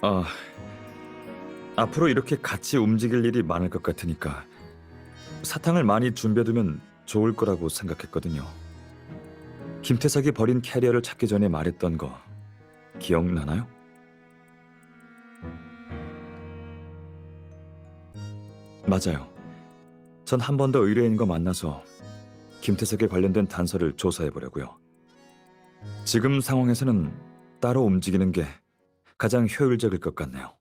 아, 앞으로 이렇게 같이 움직일 일이 많을 것 같으니까 사탕을 많이 준비해두면 좋을 거라고 생각했거든요. 김태석이 버린 캐리어를 찾기 전에 말했던 거 기억나나요? 맞아요. 전 한 번 더 의뢰인과 만나서 김태석에 관련된 단서를 조사해보려고요. 지금 상황에서는 따로 움직이는 게 가장 효율적일 것 같네요.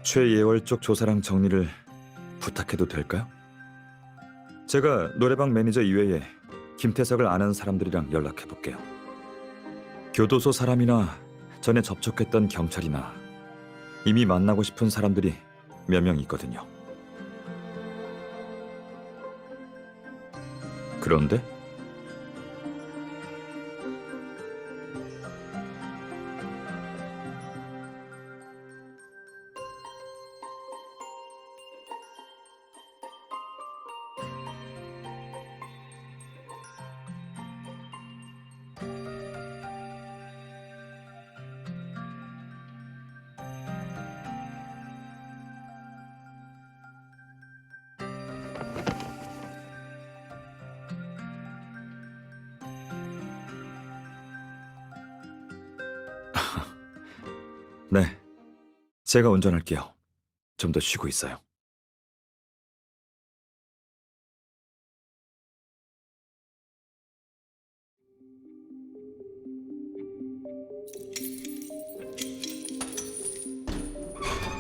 최예월 쪽 조사랑 정리를 부탁해도 될까요? 제가 노래방 매니저 이외에 김태석을 아는 사람들이랑 연락해볼게요. 교도소 사람이나 전에 접촉했던 경찰이나 이미 만나고 싶은 사람들이 몇 명 있거든요. 그런데 네, 제가 운전할게요. 좀 더 쉬고 있어요.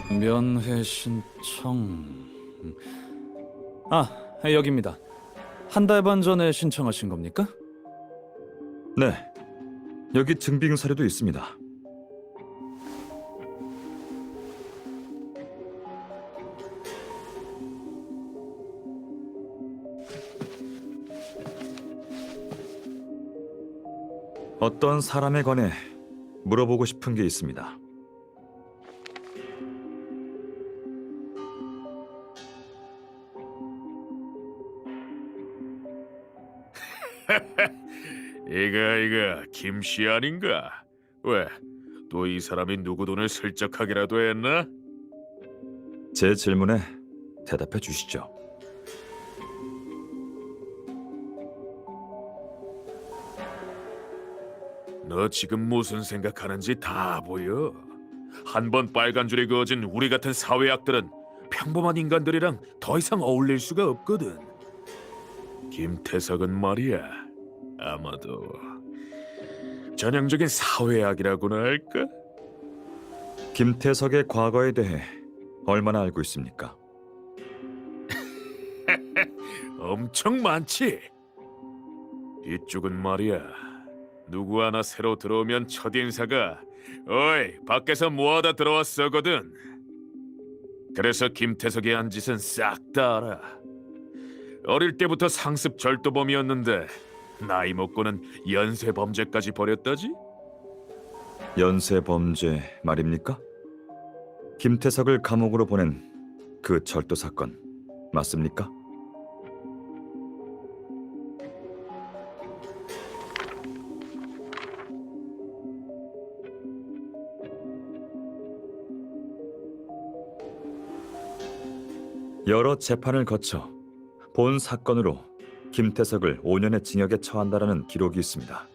면회 신청. 아, 여기입니다. 한 달 반 전에 신청하신 겁니까? 네, 여기 증빙 서류도 있습니다. 어떤 사람에 관해 물어보고 싶은 게 있습니다. 이거 김씨 아닌가? 왜? 또 이 사람이 누구 돈을 슬쩍하기라도 했나? 제 질문에 대답해 주시죠. 너 지금 무슨 생각하는지 다 보여. 한 번 빨간 줄이 그어진 우리 같은 사회악들은 평범한 인간들이랑 더 이상 어울릴 수가 없거든. 김태석은 말이야, 아마도 전형적인 사회악이라고나 할까? 김태석의 과거에 대해 얼마나 알고 있습니까? 엄청 많지. 이쪽은 말이야, 누구 하나 새로 들어오면 첫인사가 "어이, 밖에서 뭐하다 들어왔어거든." 그래서 김태석이 한 짓은 싹 다 알아. 어릴 때부터 상습 절도범이었는데 나이 먹고는 연쇄 범죄까지 벌였다지? 연쇄 범죄 말입니까? 김태석을 감옥으로 보낸 그 절도 사건 맞습니까? 여러 재판을 거쳐 본 사건으로 김태석을 5년의 징역에 처한다라는 기록이 있습니다.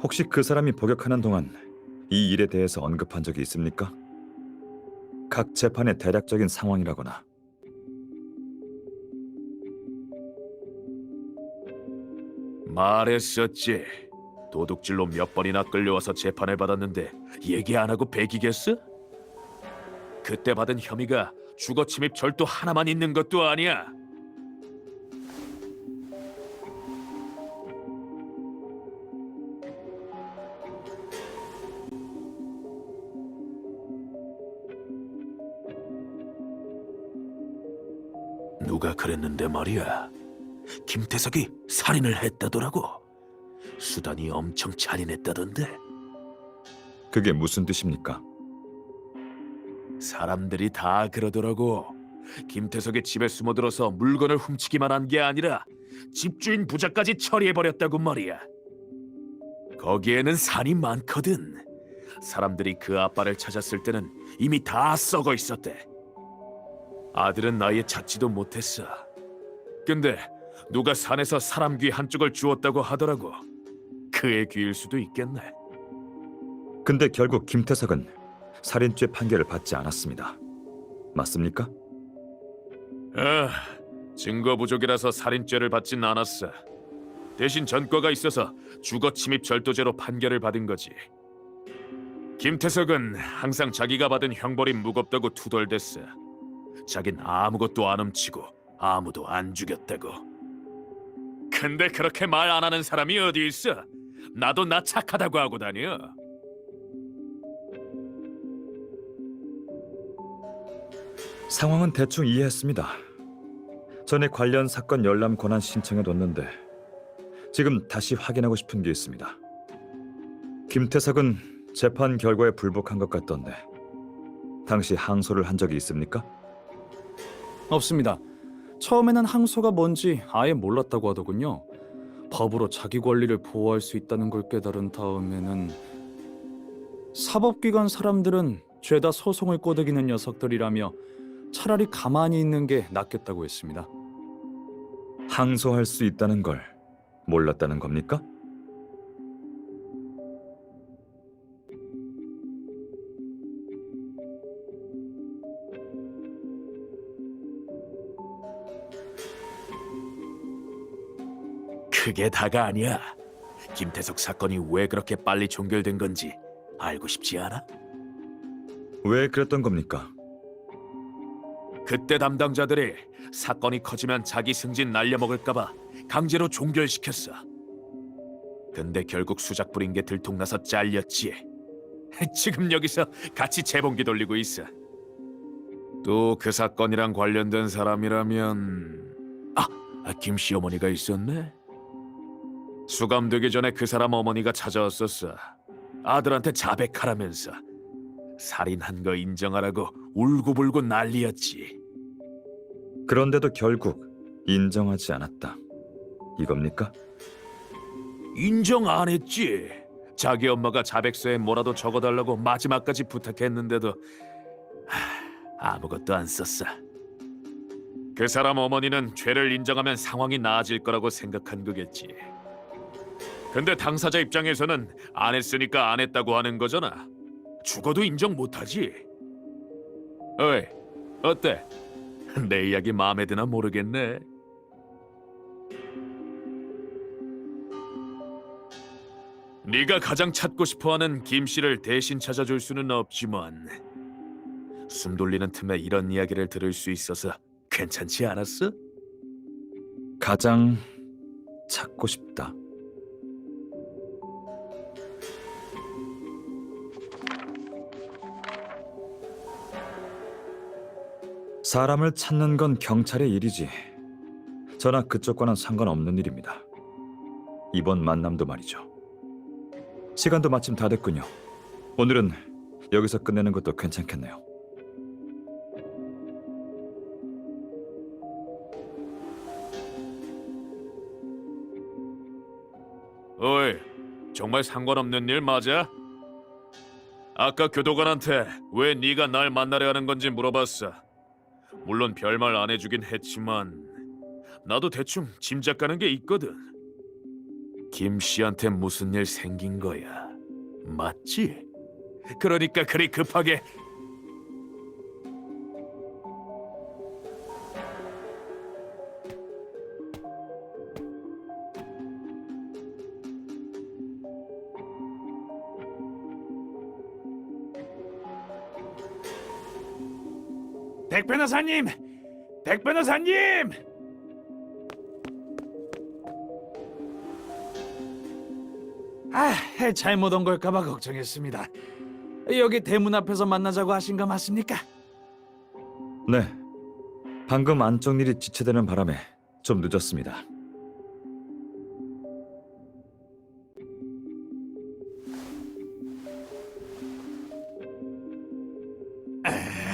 혹시 그 사람이 복역하는 동안 이 일에 대해서 언급한 적이 있습니까? 각 재판의 대략적인 상황이라거나. 말했었지. 도둑질로 몇 번이나 끌려와서 재판을 받았는데 얘기 안 하고 배기겠어? 그때 받은 혐의가 주거 침입 절도 하나만 있는 것도 아니야. 누가 그랬는데 말이야. 김태석이 살인을 했다더라고. 수단이 엄청 잔인했다던데. 그게 무슨 뜻입니까? 사람들이 다 그러더라고. 김태석의 집에 숨어들어서 물건을 훔치기만 한 게 아니라 집주인 부자까지 처리해버렸다고 말이야. 거기에는 산이 많거든. 사람들이 그 아빠를 찾았을 때는 이미 다 썩어 있었대. 아들은 나이에 찾지도 못했어. 근데 누가 산에서 사람 귀 한쪽을 주었다고 하더라고. 그의 귀일 수도 있겠네. 근데 결국 김태석은 살인죄 판결을 받지 않았습니다. 맞습니까? 증거 부족이라서 살인죄를 받진 않았어. 대신 전과가 있어서 주거 침입 절도죄로 판결을 받은 거지. 김태석은 항상 자기가 받은 형벌이 무겁다고 투덜댔어. 자긴 아무것도 안 훔치고 아무도 안 죽였다고. 근데 그렇게 말 안 하는 사람이 어디 있어? 나도 나 착하다고 하고 다녀. 상황은 대충 이해했습니다. 전에 관련 사건 열람 권한 신청해뒀는데 지금 다시 확인하고 싶은 게 있습니다. 김태석은 재판 결과에 불복한 것 같던데 당시 항소를 한 적이 있습니까? 없습니다. 처음에는 항소가 뭔지 아예 몰랐다고 하더군요. 법으로 자기 권리를 보호할 수 있다는 걸 깨달은 다음에는 사법기관 사람들은 죄다 소송을 꼬드기는 녀석들이라며 차라리 가만히 있는 게 낫겠다고 했습니다. 항소할 수 있다는 걸 몰랐다는 겁니까? 그게 다가 아니야. 김태석 사건이 왜 그렇게 빨리 종결된 건지 알고 싶지 않아? 왜 그랬던 겁니까? 그때 담당자들이 사건이 커지면 자기 승진 날려먹을까봐 강제로 종결시켰어. 근데 결국 수작 부린 게 들통나서 잘렸지. 지금 여기서 같이 재봉기 돌리고 있어. 또 그 사건이랑 관련된 사람이라면 김씨 어머니가 있었네. 수감되기 전에 그 사람 어머니가 찾아왔었어. 아들한테 자백하라면서. 살인한 거 인정하라고 울고불고 난리였지. 그런데도 결국 인정하지 않았다. 이겁니까? 인정 안 했지. 자기 엄마가 자백서에 뭐라도 적어달라고 마지막까지 부탁했는데도 아무것도 안 썼어. 그 사람 어머니는 죄를 인정하면 상황이 나아질 거라고 생각한 거겠지. 근데 당사자 입장에서는 안 했으니까 안 했다고 하는 거잖아. 죽어도 인정 못하지. 어이, 어때? 내 이야기 마음에 드나 모르겠네. 네가 가장 찾고 싶어하는 김 씨를 대신 찾아줄 수는 없지만 숨 돌리는 틈에 이런 이야기를 들을 수 있어서 괜찮지 않았어? 가장 찾고 싶다. 사람을 찾는 건 경찰의 일이지. 저나 그쪽과는 상관없는 일입니다. 이번 만남도 말이죠. 시간도 마침 다 됐군요. 오늘은 여기서 끝내는 것도 괜찮겠네요. 어이, 정말 상관없는 일 맞아? 아까 교도관한테 왜 네가 날 만나려 하는 건지 물어봤어. 물론 별말 안 해주긴 했지만 나도 대충 짐작가는 게 있거든. 김 씨한테 무슨 일 생긴 거야, 맞지? 그러니까 그리 급하게. 백 변호사님! 백 변호사님! 잘못 온 걸까봐 걱정했습니다. 여기 대문 앞에서 만나자고 하신 거 맞습니까? 네, 방금 안쪽 일이 지체되는 바람에 좀 늦었습니다.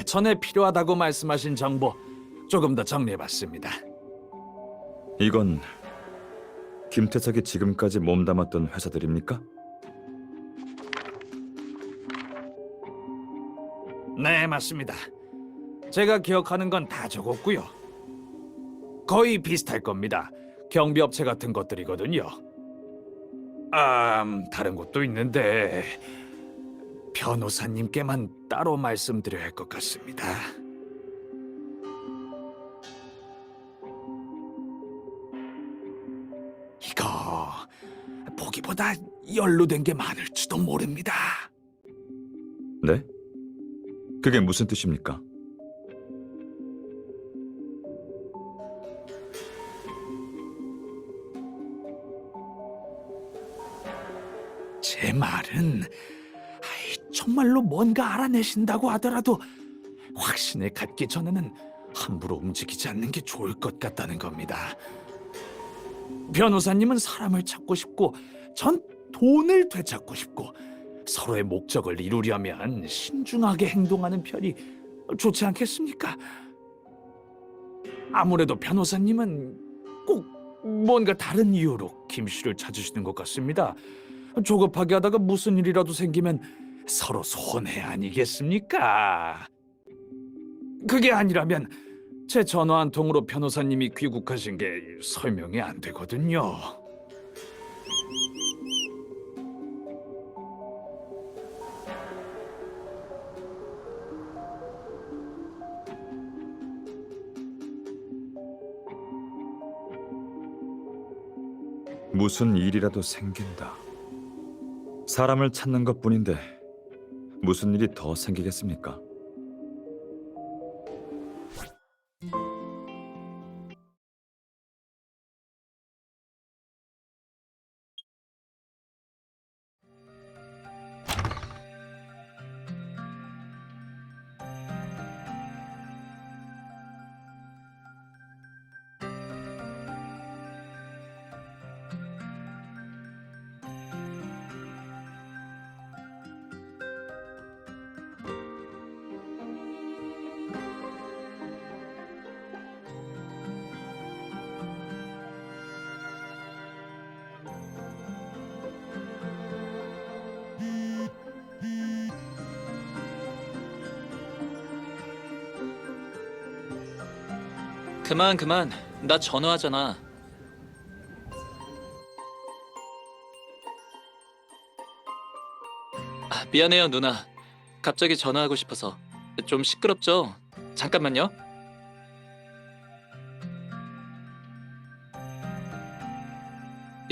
전에 필요하다고 말씀하신 정보 조금 더 정리해봤습니다. 이건 김태석이 지금까지 몸담았던 회사들입니까? 네, 맞습니다. 제가 기억하는 건 다 적었고요. 거의 비슷할 겁니다. 경비업체 같은 것들이거든요. 다른 곳도 있는데 변호사님께만 따로 말씀드려야 할 것 같습니다. 이거 보기보다 연루된 게 많을지도 모릅니다. 네? 그게 무슨 뜻입니까? 제 말은 정말로 뭔가 알아내신다고 하더라도 확신에 갖기 전에는 함부로 움직이지 않는 게 좋을 것 같다는 겁니다. 변호사님은 사람을 찾고 싶고 전 돈을 되찾고 싶고 서로의 목적을 이루려면 신중하게 행동하는 편이 좋지 않겠습니까? 아무래도 변호사님은 꼭 뭔가 다른 이유로 김 씨를 찾으시는 것 같습니다. 조급하게 하다가 무슨 일이라도 생기면 서로 손해 아니겠습니까? 그게 아니라면 제 전화 한 통으로 변호사님이 귀국하신 게 설명이 안 되거든요. 무슨 일이라도 생긴다. 사람을 찾는 것뿐인데 무슨 일이 더 생기겠습니까? 그만. 나 전화하잖아. 미안해요, 누나. 갑자기 전화하고 싶어서. 좀 시끄럽죠? 잠깐만요.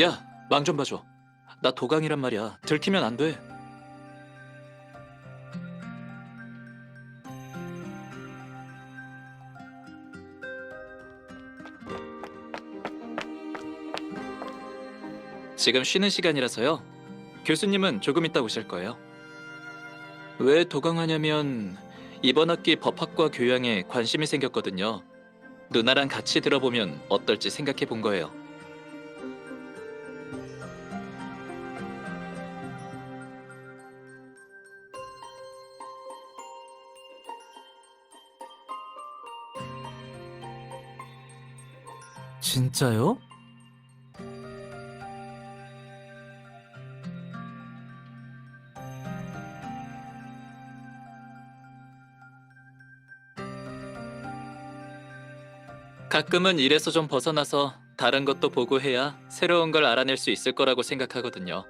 야, 망 좀 봐줘. 나 도강이란 말이야. 들키면 안 돼. 지금 쉬는 시간이라서요. 교수님은 조금 이따 오실 거예요. 왜 도강하냐면 이번 학기 법학과 교양에 관심이 생겼거든요. 누나랑 같이 들어보면 어떨지 생각해 본 거예요. 진짜요? 가끔은 일에서 좀 벗어나서 다른 것도 보고 해야 새로운 걸 알아낼 수 있을 거라고 생각하거든요.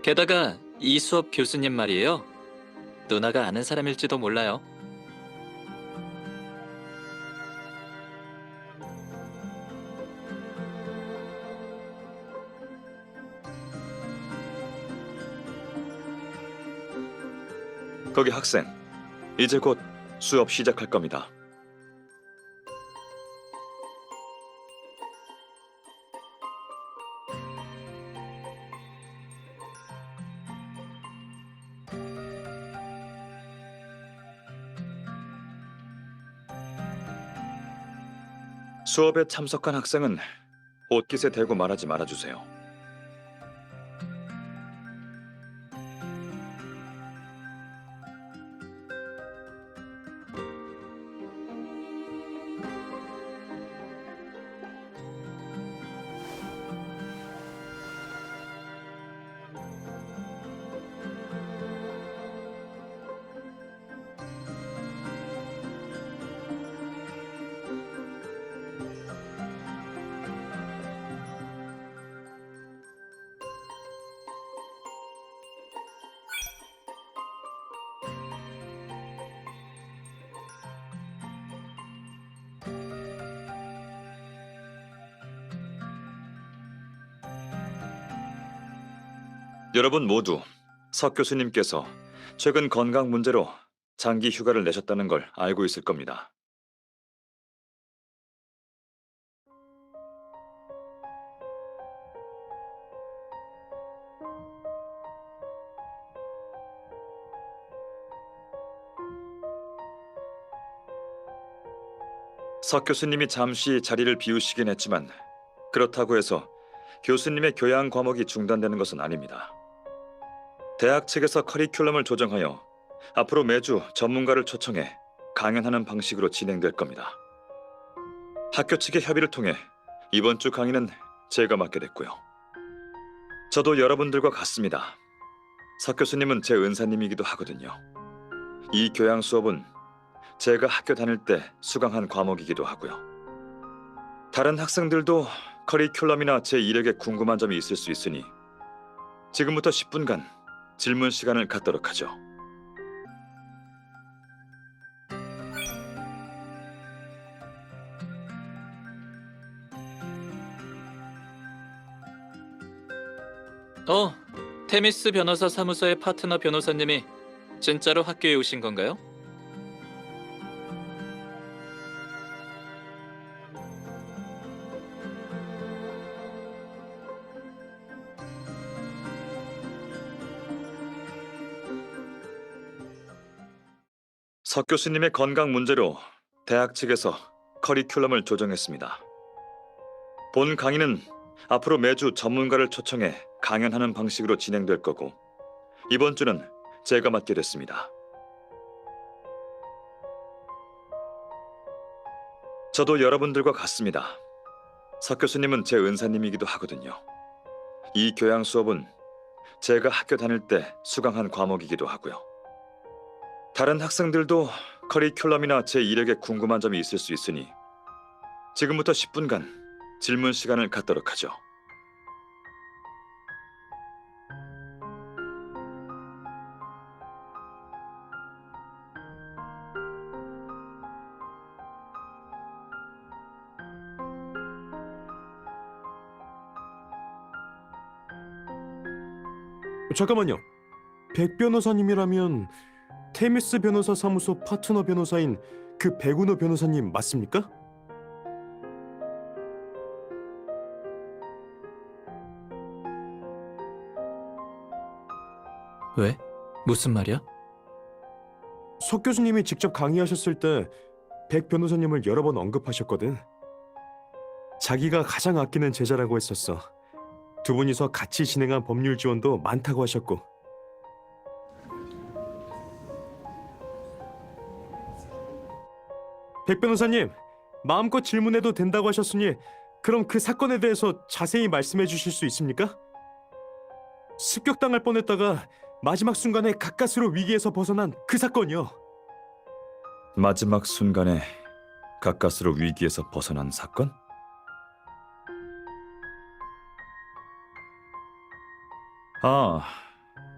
게다가 이 수업 교수님 말이에요. 누나가 아는 사람일지도 몰라요. 거기 학생, 이제 곧 수업 시작할 겁니다. 수업에 참석한 학생은 옷깃에 대고 말하지 말아주세요. 여러분 모두 석 교수님께서 최근 건강 문제로 장기 휴가를 내셨다는 걸 알고 있을 겁니다. 석 교수님이 잠시 자리를 비우시긴 했지만 그렇다고 해서 교수님의 교양 과목이 중단되는 것은 아닙니다. 대학 측에서 커리큘럼을 조정하여 앞으로 매주 전문가를 초청해 강연하는 방식으로 진행될 겁니다. 학교 측의 협의를 통해 이번 주 강의는 제가 맡게 됐고요. 저도 여러분들과 같습니다. 석 교수님은 제 은사님이기도 하거든요. 이 교양 수업은 제가 학교 다닐 때 수강한 과목이기도 하고요. 다른 학생들도 커리큘럼이나 제 이력에 궁금한 점이 있을 수 있으니 지금부터 10분간 질문 시간을 갖도록 하죠. 테미스 변호사 사무소의 파트너 변호사님이 진짜로 학교에 오신 건가요? 석 교수님의 건강 문제로 대학 측에서 커리큘럼을 조정했습니다. 본 강의는 앞으로 매주 전문가를 초청해 강연하는 방식으로 진행될 거고 이번 주는 제가 맡게 됐습니다. 저도 여러분들과 같습니다. 석 교수님은 제 은사님이기도 하거든요. 이 교양 수업은 제가 학교 다닐 때 수강한 과목이기도 하고요. 다른 학생들도 커리큘럼이나 제 이력에 궁금한 점이 있을 수 있으니 지금부터 10분간 질문 시간을 갖도록 하죠. 잠깐만요. 백 변호사님이라면 테미스 변호사 사무소 파트너 변호사인 그 백운호 변호사님 맞습니까? 왜? 무슨 말이야? 석 교수님이 직접 강의하셨을 때 백 변호사님을 여러 번 언급하셨거든. 자기가 가장 아끼는 제자라고 했었어. 두 분이서 같이 진행한 법률 지원도 많다고 하셨고. 백 변호사님, 마음껏 질문해도 된다고 하셨으니 그럼 그 사건에 대해서 자세히 말씀해 주실 수 있습니까? 습격당할 뻔했다가 마지막 순간에 가까스로 위기에서 벗어난 그 사건이요. 마지막 순간에 가까스로 위기에서 벗어난 사건?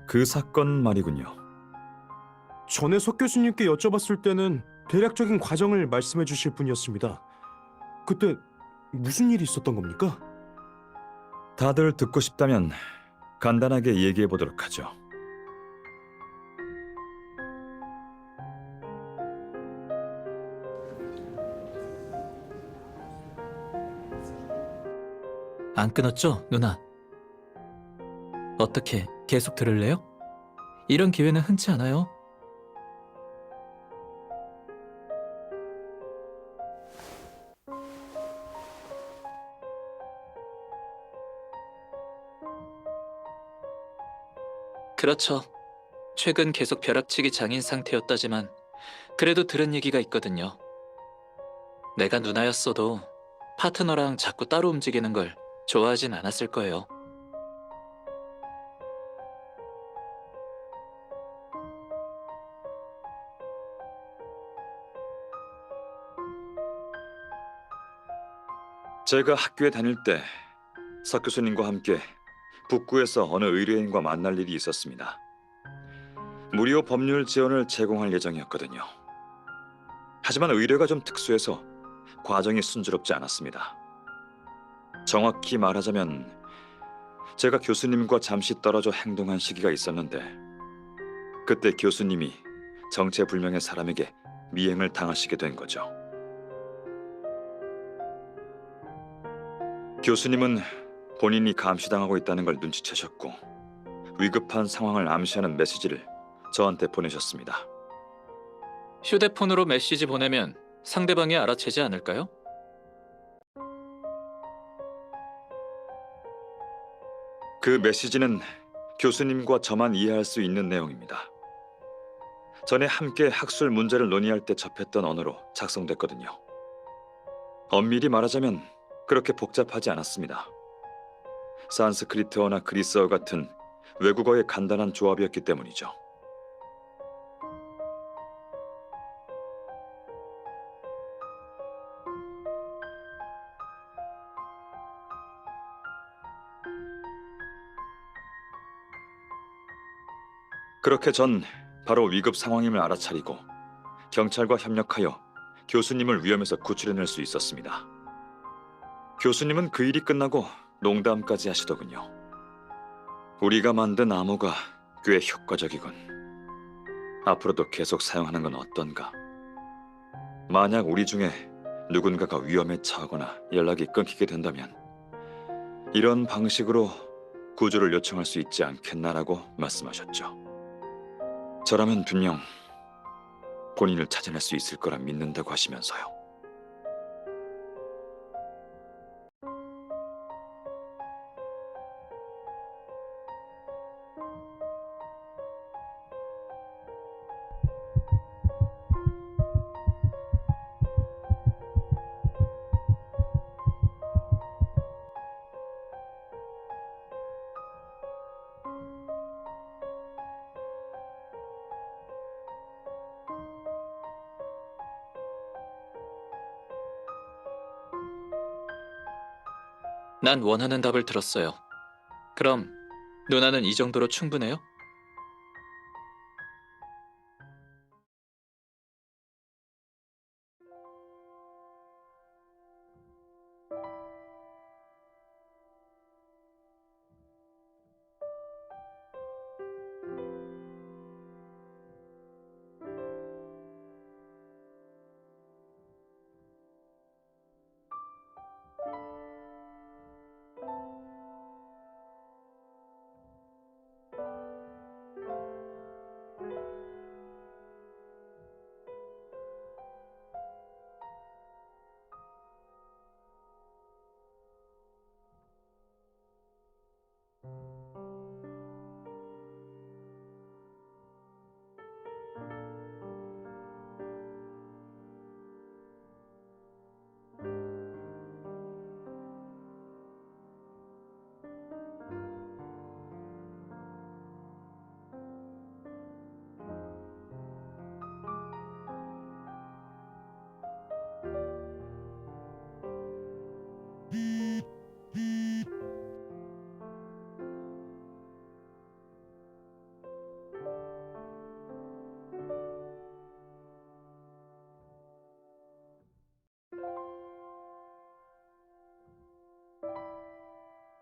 그 사건 말이군요. 전에 석 교수님께 여쭤봤을 때는 대략적인 과정을 말씀해 주실 분이었습니다. 그때 무슨 일이 있었던 겁니까? 다들 듣고 싶다면 간단하게 얘기해 보도록 하죠. 안 끊었죠, 누나? 어떻게 계속 들을래요? 이런 기회는 흔치 않아요. 그렇죠. 최근 계속 벼락치기 장인 상태였다지만 그래도 들은 얘기가 있거든요. 내가 누나였어도 파트너랑 자꾸 따로 움직이는 걸 좋아하진 않았을 거예요. 제가 학교에 다닐 때 석 교수님과 함께 북구에서 어느 의뢰인과 만날 일이 있었습니다. 무료 법률 지원을 제공할 예정이었거든요. 하지만 의뢰가 좀 특수해서 과정이 순조롭지 않았습니다. 정확히 말하자면 제가 교수님과 잠시 떨어져 행동한 시기가 있었는데 그때 교수님이 정체불명의 사람에게 미행을 당하시게 된 거죠. 교수님은 본인이 감시당하고 있다는 걸 눈치채셨고 위급한 상황을 암시하는 메시지를 저한테 보내셨습니다. 휴대폰으로 메시지 보내면 상대방이 알아채지 않을까요? 그 메시지는 교수님과 저만 이해할 수 있는 내용입니다. 전에 함께 학술 문제를 논의할 때 접했던 언어로 작성됐거든요. 엄밀히 말하자면 그렇게 복잡하지 않았습니다. 산스크리트어나 그리스어 같은 외국어의 간단한 조합이었기 때문이죠. 그렇게 전 바로 위급 상황임을 알아차리고 경찰과 협력하여 교수님을 위험에서 구출해낼 수 있었습니다. 교수님은 그 일이 끝나고 농담까지 하시더군요. 우리가 만든 암호가 꽤 효과적이군. 앞으로도 계속 사용하는 건 어떤가? 만약 우리 중에 누군가가 위험에 처하거나 연락이 끊기게 된다면 이런 방식으로 구조를 요청할 수 있지 않겠나라고 말씀하셨죠. 저라면 분명 본인을 찾아낼 수 있을 거라 믿는다고 하시면서요. 난 원하는 답을 들었어요. 그럼 누나는 이 정도로 충분해요?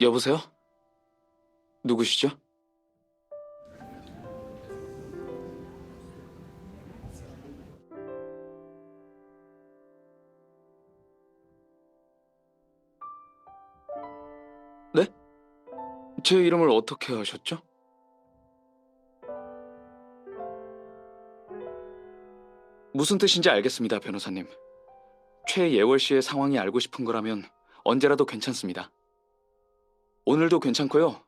여보세요? 누구시죠? 네? 제 이름을 어떻게 아셨죠? 무슨 뜻인지 알겠습니다, 변호사님. 최예월 씨의 상황이 알고 싶은 거라면 언제라도 괜찮습니다. 오늘도 괜찮고요.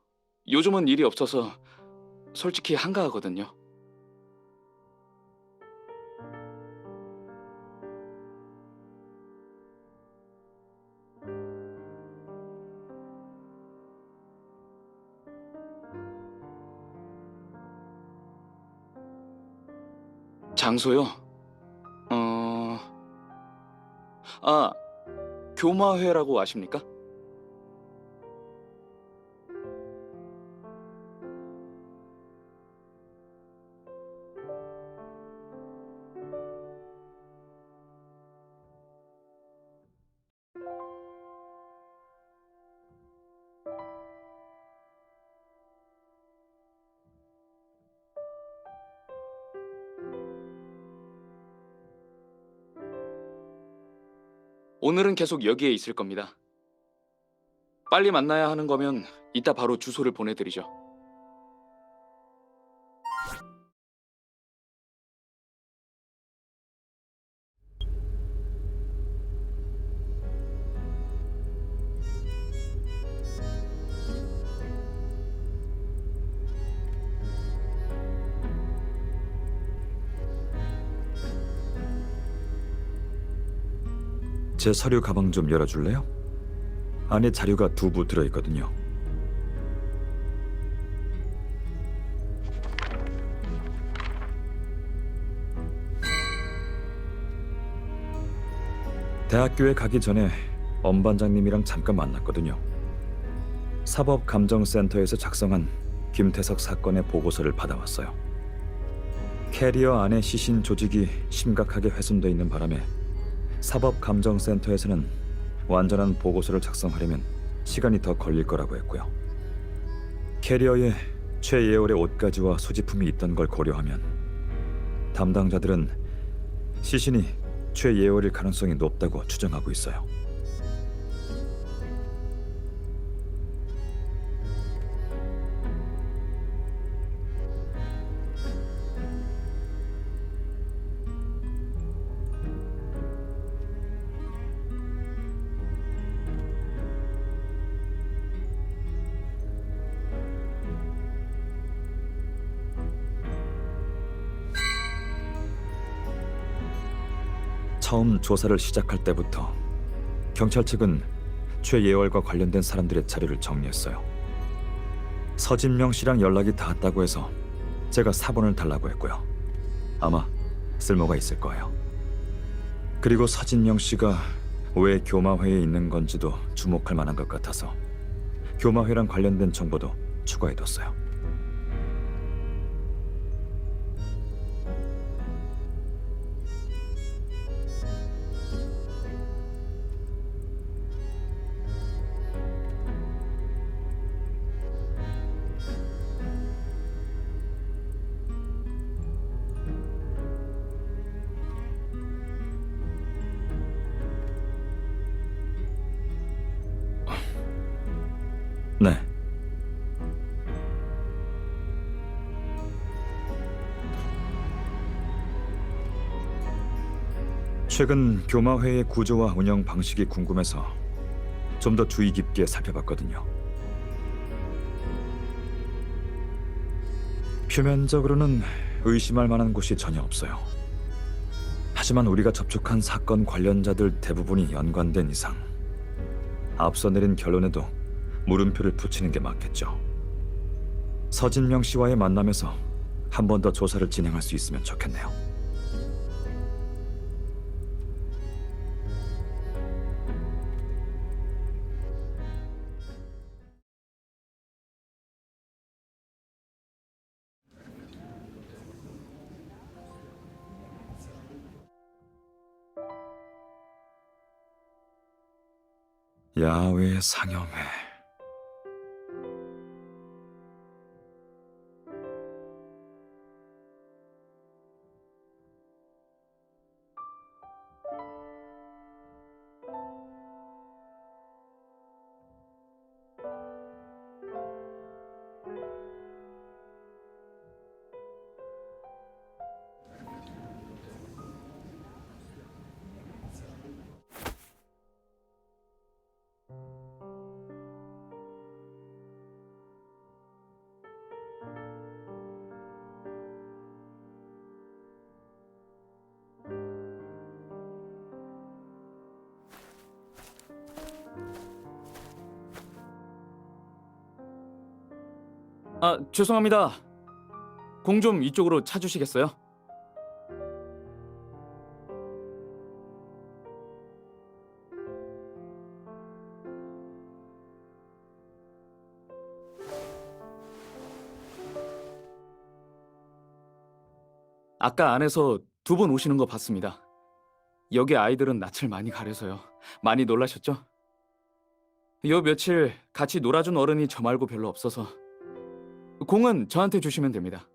요즘은 일이 없어서 솔직히 한가하거든요. 장소요? 어... 아, 교마회라고 아십니까? 오늘은 계속 여기에 있을 겁니다. 빨리 만나야 하는 거면 이따 바로 주소를 보내드리죠. 제 서류 가방 좀 열어줄래요? 안에 자료가 2부 들어있거든요. 대학교에 가기 전에 엄 반장님이랑 잠깐 만났거든요. 사법감정센터에서 작성한 김태석 사건의 보고서를 받아왔어요. 캐리어 안에 시신 조직이 심각하게 훼손돼 있는 바람에 사법감정센터에서는 완전한 보고서를 작성하려면 시간이 더 걸릴 거라고 했고요. 캐리어에 최예월의 옷가지와 소지품이 있던 걸 고려하면 담당자들은 시신이 최예월일 가능성이 높다고 추정하고 있어요. 처음 조사를 시작할 때부터 경찰 측은 최예월과 관련된 사람들의 자료를 정리했어요. 서진명 씨랑 연락이 닿았다고 해서 제가 사본을 달라고 했고요. 아마 쓸모가 있을 거예요. 그리고 서진명 씨가 왜 교마회에 있는 건지도 주목할 만한 것 같아서 교마회랑 관련된 정보도 추가해뒀어요. 네. 최근 교마회의 구조와 운영 방식이 궁금해서 좀 더 주의 깊게 살펴봤거든요. 표면적으로는 의심할 만한 곳이 전혀 없어요. 하지만 우리가 접촉한 사건 관련자들 대부분이 연관된 이상 앞서 내린 결론에도 물음표를 붙이는 게 맞겠죠. 서진명 씨와의 만남에서 한 번 더 조사를 진행할 수 있으면 좋겠네요. 야외 상영회. 아, 죄송합니다. 공 좀 이쪽으로 차주시겠어요? 아까 안에서 2분 오시는 거 봤습니다. 여기 아이들은 낯을 많이 가려서요. 많이 놀라셨죠? 요 며칠 같이 놀아준 어른이 저 말고 별로 없어서 공은 저한테 주시면 됩니다.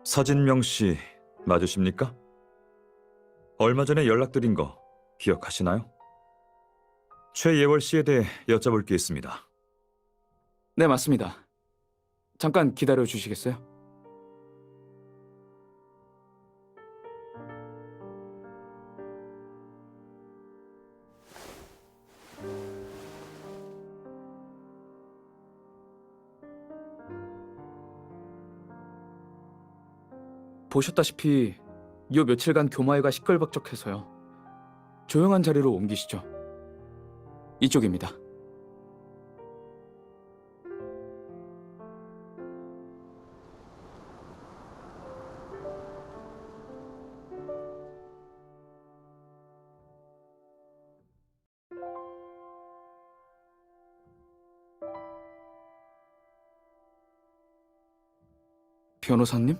서진명 씨 맞으십니까? 얼마 전에 연락드린 거 기억하시나요? 최예월 씨에 대해 여쭤볼 게 있습니다. 네, 맞습니다. 잠깐 기다려 주시겠어요? 보셨다시피 요 며칠간 교마회가 시끌벅적해서요. 조용한 자리로 옮기시죠. 이쪽입니다. 변호사님?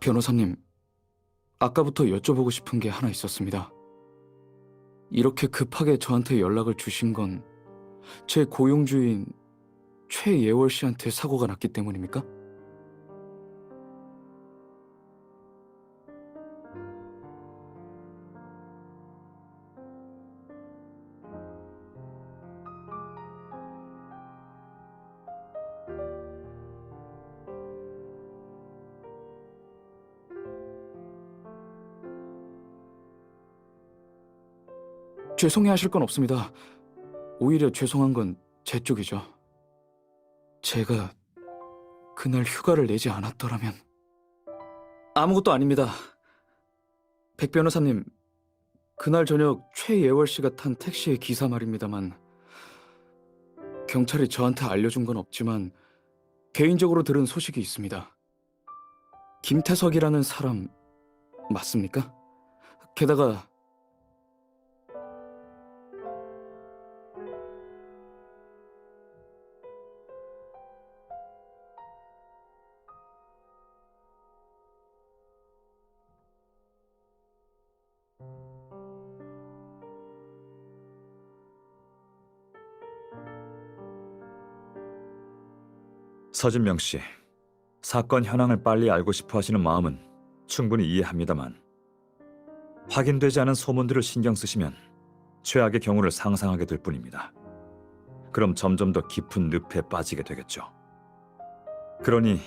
변호사님, 아까부터 여쭤보고 싶은 게 하나 있었습니다. 이렇게 급하게 저한테 연락을 주신 건 제 고용주인 최예월 씨한테 사고가 났기 때문입니까? 죄송해하실 건 없습니다. 오히려 죄송한 건 제 쪽이죠. 제가 그날 휴가를 내지 않았더라면... 아무것도 아닙니다. 백 변호사님, 그날 저녁 최예월 씨가 탄 택시의 기사 말입니다만 경찰이 저한테 알려준 건 없지만 개인적으로 들은 소식이 있습니다. 김태석이라는 사람 맞습니까? 게다가 서진명 씨, 사건 현황을 빨리 알고 싶어 하시는 마음은 충분히 이해합니다만 확인되지 않은 소문들을 신경 쓰시면 최악의 경우를 상상하게 될 뿐입니다. 그럼 점점 더 깊은 늪에 빠지게 되겠죠. 그러니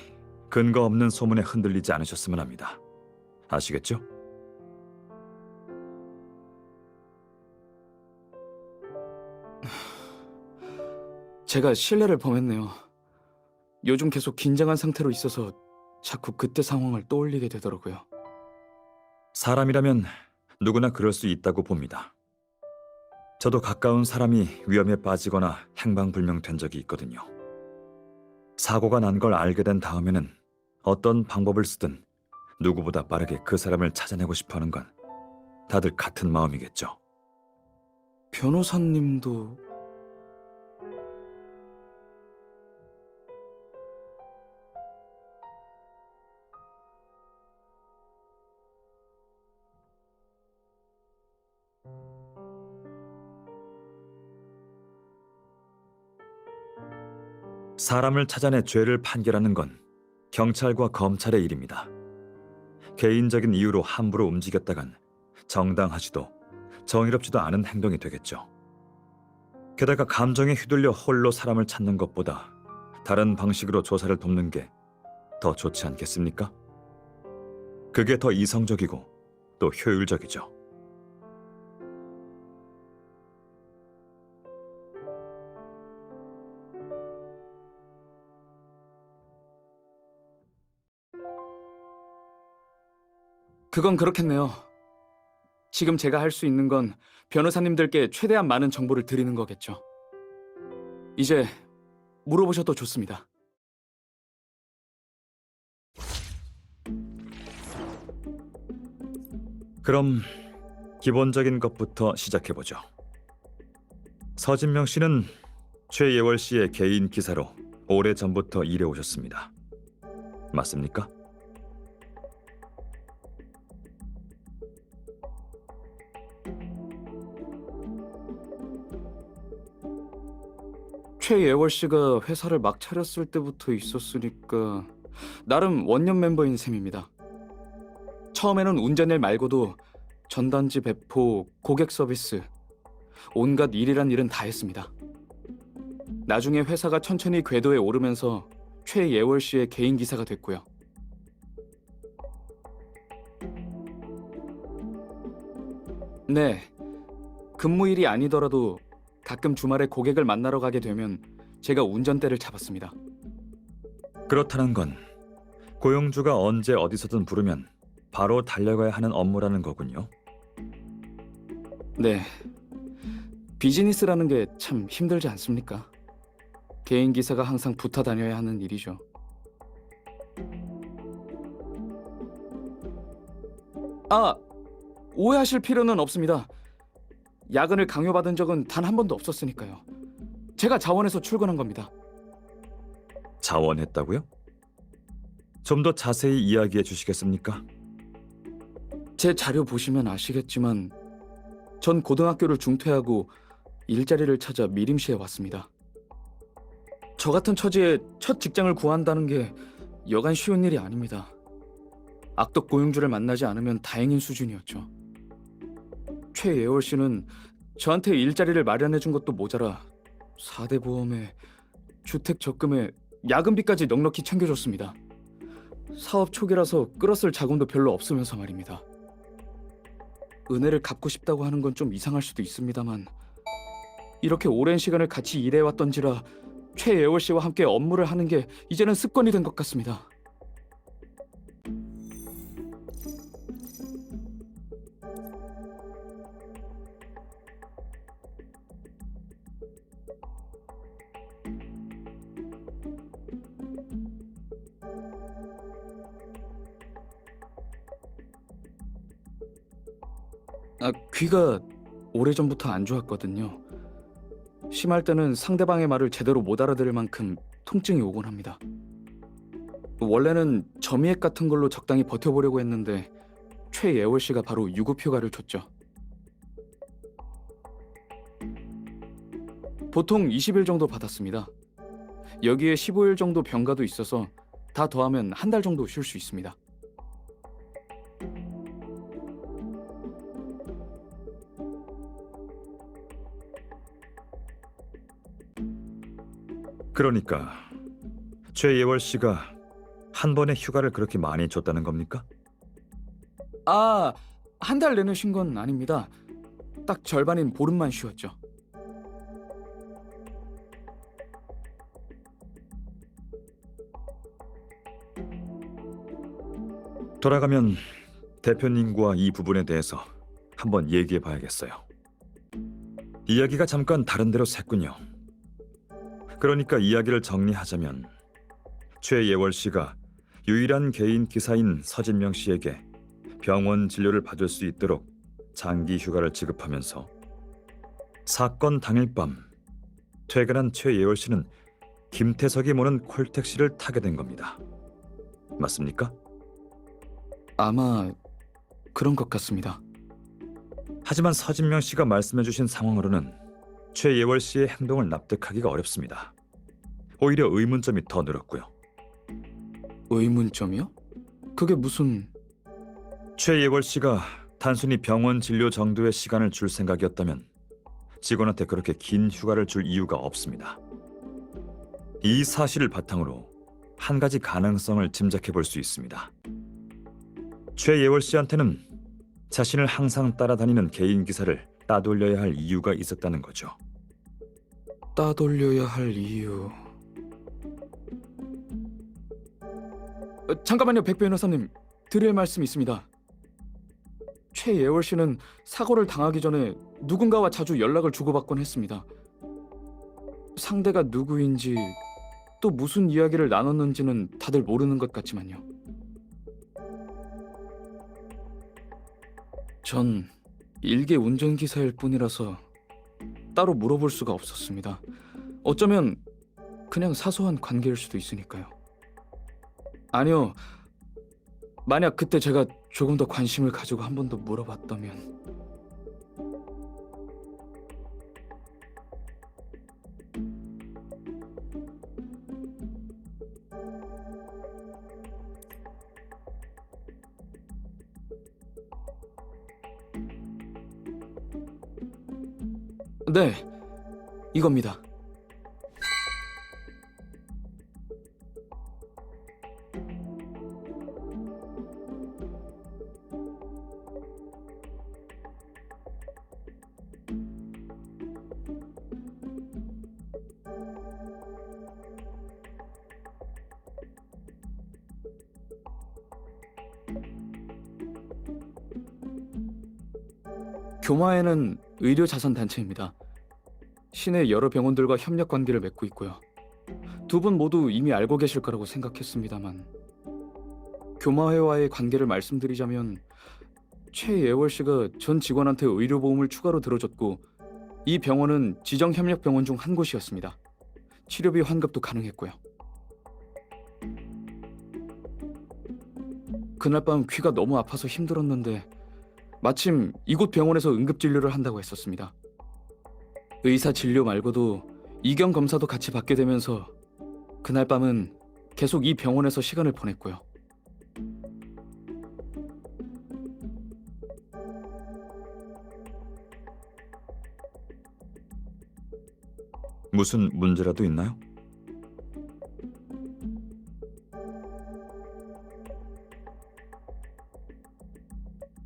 근거 없는 소문에 흔들리지 않으셨으면 합니다. 아시겠죠? 제가 신뢰를 범했네요. 요즘 계속 긴장한 상태로 있어서 자꾸 그때 상황을 떠올리게 되더라고요. 사람이라면 누구나 그럴 수 있다고 봅니다. 저도 가까운 사람이 위험에 빠지거나 행방불명된 적이 있거든요. 사고가 난 걸 알게 된 다음에는 어떤 방법을 쓰든 누구보다 빠르게 그 사람을 찾아내고 싶어하는 건 다들 같은 마음이겠죠. 변호사님도 사람을 찾아내 죄를 판결하는 건 경찰과 검찰의 일입니다. 개인적인 이유로 함부로 움직였다간 정당하지도 정의롭지도 않은 행동이 되겠죠. 게다가 감정에 휘둘려 홀로 사람을 찾는 것보다 다른 방식으로 조사를 돕는 게 더 좋지 않겠습니까? 그게 더 이성적이고 또 효율적이죠. 그건 그렇겠네요. 지금 제가 할 수 있는 건 변호사님들께 최대한 많은 정보를 드리는 거겠죠. 이제 물어보셔도 좋습니다. 그럼 기본적인 것부터 시작해보죠. 서진명 씨는 최예월 씨의 개인 기사로 오래전부터 일해오셨습니다. 맞습니까? 최예월 씨가 회사를 막 차렸을 때부터 있었으니까 나름 원년 멤버인 셈입니다. 처음에는 운전일 말고도 전단지 배포, 고객 서비스, 온갖 일이란 일은 다 했습니다. 나중에 회사가 천천히 궤도에 오르면서 최예월 씨의 개인 기사가 됐고요. 네, 근무일이 아니더라도 가끔 주말에 고객을 만나러 가게 되면 제가 운전대를 잡았습니다. 그렇다는 건 고용주가 언제 어디서든 부르면 바로 달려가야 하는 업무라는 거군요. 네, 비즈니스라는 게 참 힘들지 않습니까? 개인 기사가 항상 붙어 다녀야 하는 일이죠. 아, 오해하실 필요는 없습니다. 야근을 강요받은 적은 단 한 번도 없었으니까요. 제가 자원해서 출근한 겁니다. 자원했다고요? 좀 더 자세히 이야기해 주시겠습니까? 제 자료 보시면 아시겠지만 전 고등학교를 중퇴하고 일자리를 찾아 미림시에 왔습니다. 저 같은 처지에 첫 직장을 구한다는 게 여간 쉬운 일이 아닙니다. 악덕 고용주를 만나지 않으면 다행인 수준이었죠. 최예월 씨는 저한테 일자리를 마련해 준 것도 모자라 4대 보험에 주택 적금에 야근비까지 넉넉히 챙겨줬습니다. 사업 초기라서 끌었을 자금도 별로 없으면서 말입니다. 은혜를 갚고 싶다고 하는 건 좀 이상할 수도 있습니다만 이렇게 오랜 시간을 같이 일해왔던지라 최예월 씨와 함께 업무를 하는 게 이제는 습관이 된 것 같습니다. 귀가 오래전부터 안 좋았거든요. 심할 때는 상대방의 말을 제대로 못 알아들을 만큼 통증이 오곤 합니다. 원래는 점이액 같은 걸로 적당히 버텨보려고 했는데 최예월 씨가 바로 유급휴가를 줬죠. 보통 20일 정도 받았습니다. 여기에 15일 정도 병가도 있어서 다 더하면 한 달 정도 쉴 수 있습니다. 그러니까 최예월 씨가 한 번에 휴가를 그렇게 많이 줬다는 겁니까? 아, 한 달 내내 쉰 건 아닙니다. 딱 절반인 보름만 쉬었죠. 돌아가면 대표님과 이 부분에 대해서 한번 얘기해 봐야겠어요. 이야기가 잠깐 다른 데로 샜군요. 그러니까 이야기를 정리하자면 최예월 씨가 유일한 개인 기사인 서진명 씨에게 병원 진료를 받을 수 있도록 장기 휴가를 지급하면서 사건 당일 밤 퇴근한 최예월 씨는 김태석이 모는 콜택시를 타게 된 겁니다. 맞습니까? 아마 그런 것 같습니다. 하지만 서진명 씨가 말씀해주신 상황으로는 최예월 씨의 행동을 납득하기가 어렵습니다. 오히려 의문점이 더 늘었고요. 의문점이요? 그게 무슨... 최예월 씨가 단순히 병원 진료 정도의 시간을 줄 생각이었다면 직원한테 그렇게 긴 휴가를 줄 이유가 없습니다. 이 사실을 바탕으로 한 가지 가능성을 짐작해 볼 수 있습니다. 최예월 씨한테는 자신을 항상 따라다니는 개인 기사를 따돌려야 할 이유가 있었다는 거죠. 따돌려야 할 이유... 잠깐만요, 백 변호사님. 드릴 말씀이 있습니다. 최예월 씨는 사고를 당하기 전에 누군가와 자주 연락을 주고받곤 했습니다. 상대가 누구인지 또 무슨 이야기를 나눴는지는 다들 모르는 것 같지만요. 전 일개 운전기사일 뿐이라서 따로 물어볼 수가 없었습니다. 어쩌면 그냥 사소한 관계일 수도 있으니까요. 아니요. 만약 그때 제가 조금 더 관심을 가지고 한 번 더 물어봤다면... 네, 이겁니다. 교마에는 의료자선단체입니다. 시내 여러 병원들과 협력 관계를 맺고 있고요. 두 분 모두 이미 알고 계실 거라고 생각했습니다만 교마회와의 관계를 말씀드리자면 최예월 씨가 전 직원한테 의료보험을 추가로 들어줬고 이 병원은 지정 협력 병원 중 한 곳이었습니다. 치료비 환급도 가능했고요. 그날 밤 귀가 너무 아파서 힘들었는데 마침 이곳 병원에서 응급진료를 한다고 했었습니다. 의사 진료 말고도 이경 검사도 같이 받게 되면서 그날 밤은 계속 이 병원에서 시간을 보냈고요. 무슨 문제라도 있나요?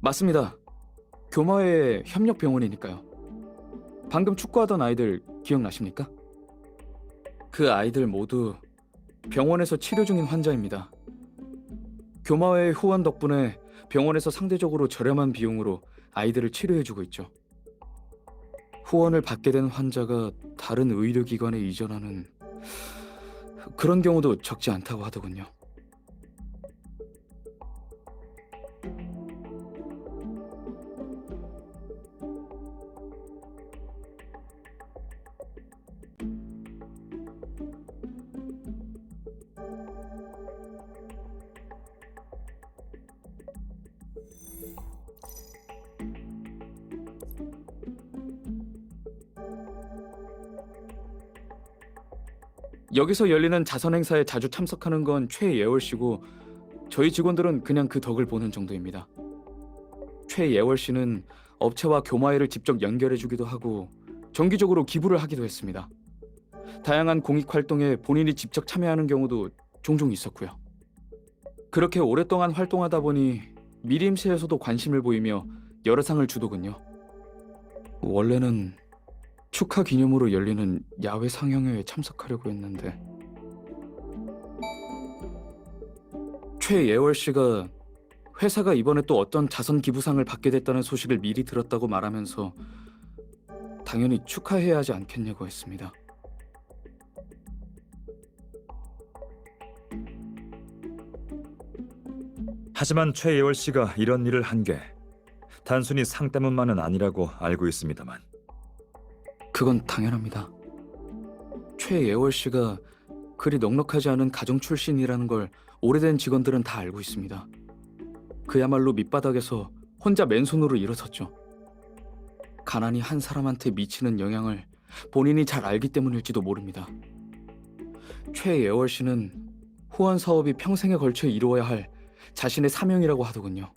맞습니다. 교마의 협력 병원이니까요. 방금 축구하던 아이들 기억나십니까? 그 아이들 모두 병원에서 치료 중인 환자입니다. 교마회의 후원 덕분에 병원에서 상대적으로 저렴한 비용으로 아이들을 치료해주고 있죠. 후원을 받게 된 환자가 다른 의료기관에 이전하는 그런 경우도 적지 않다고 하더군요. 여기서 열리는 자선 행사에 자주 참석하는 건 최예월 씨고 저희 직원들은 그냥 그 덕을 보는 정도입니다. 최예월 씨는 업체와 교마회를 직접 연결해주기도 하고 정기적으로 기부를 하기도 했습니다. 다양한 공익 활동에 본인이 직접 참여하는 경우도 종종 있었고요. 그렇게 오랫동안 활동하다 보니 미림시에서도 관심을 보이며 여러 상을 주더군요. 원래는 축하 기념으로 열리는 야외 상영회에 참석하려고 했는데 최예월 씨가 회사가 이번에 또 어떤 자선 기부상을 받게 됐다는 소식을 미리 들었다고 말하면서 당연히 축하해야 하지 않겠냐고 했습니다. 하지만 최예월 씨가 이런 일을 한 게 단순히 상 때문만은 아니라고 알고 있습니다만. 그건 당연합니다. 최예월 씨가 그리 넉넉하지 않은 가정 출신이라는 걸 오래된 직원들은 다 알고 있습니다. 그야말로 밑바닥에서 혼자 맨손으로 일어섰죠. 가난이 한 사람한테 미치는 영향을 본인이 잘 알기 때문일지도 모릅니다. 최예월 씨는 후원 사업이 평생에 걸쳐 이루어야 할 자신의 사명이라고 하더군요.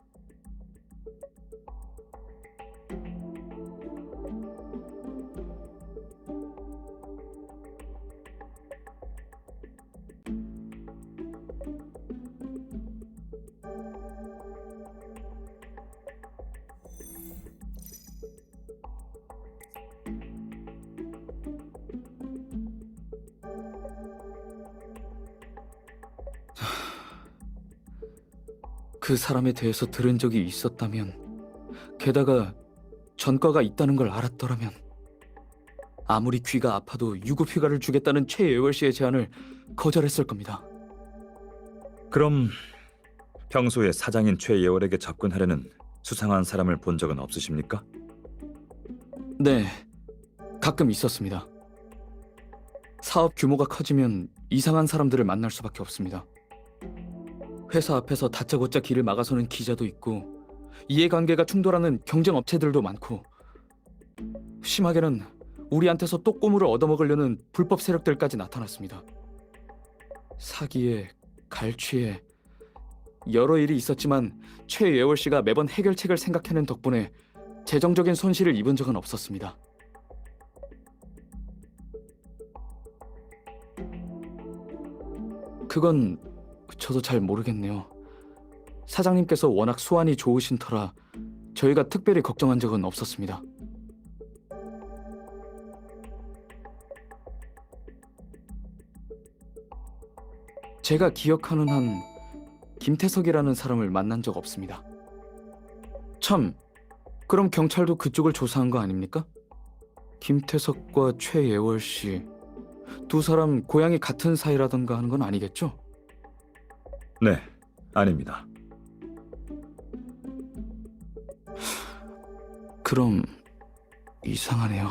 그 사람에 대해서 들은 적이 있었다면, 게다가 전과가 있다는 걸 알았더라면, 아무리 귀가 아파도 유급휴가를 주겠다는 최예월 씨의 제안을 거절했을 겁니다. 그럼 평소에 사장인 최예월에게 접근하려는 수상한 사람을 본 적은 없으십니까? 네, 가끔 있었습니다. 사업 규모가 커지면 이상한 사람들을 만날 수밖에 없습니다. 회사 앞에서 다짜고짜 길을 막아서는 기자도 있고, 이해관계가 충돌하는 경쟁 업체들도 많고, 심하게는 우리한테서 또꼬물을 얻어먹으려는 불법 세력들까지 나타났습니다. 사기에, 갈취에 여러 일이 있었지만 최예월 씨가 매번 해결책을 생각해낸 덕분에 재정적인 손실을 입은 적은 없었습니다. 그건 저도 잘 모르겠네요. 사장님께서 워낙 수완이 좋으신 터라 저희가 특별히 걱정한 적은 없었습니다. 제가 기억하는 한 김태석이라는 사람을 만난 적 없습니다. 참, 그럼 경찰도 그쪽을 조사한 거 아닙니까? 김태석과 최예월 씨, 두 사람 고향이 같은 사이라던가 하는 건 아니겠죠? 네, 아닙니다. 그럼 이상하네요.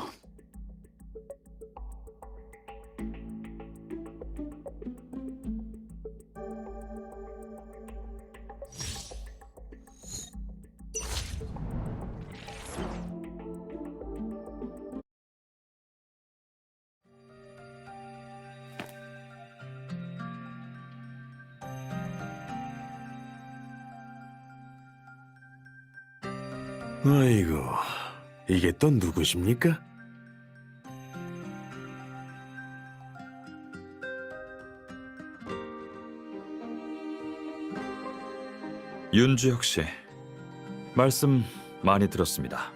아이고, 이게 또 누구십니까? 윤주혁 씨, 말씀 많이 들었습니다.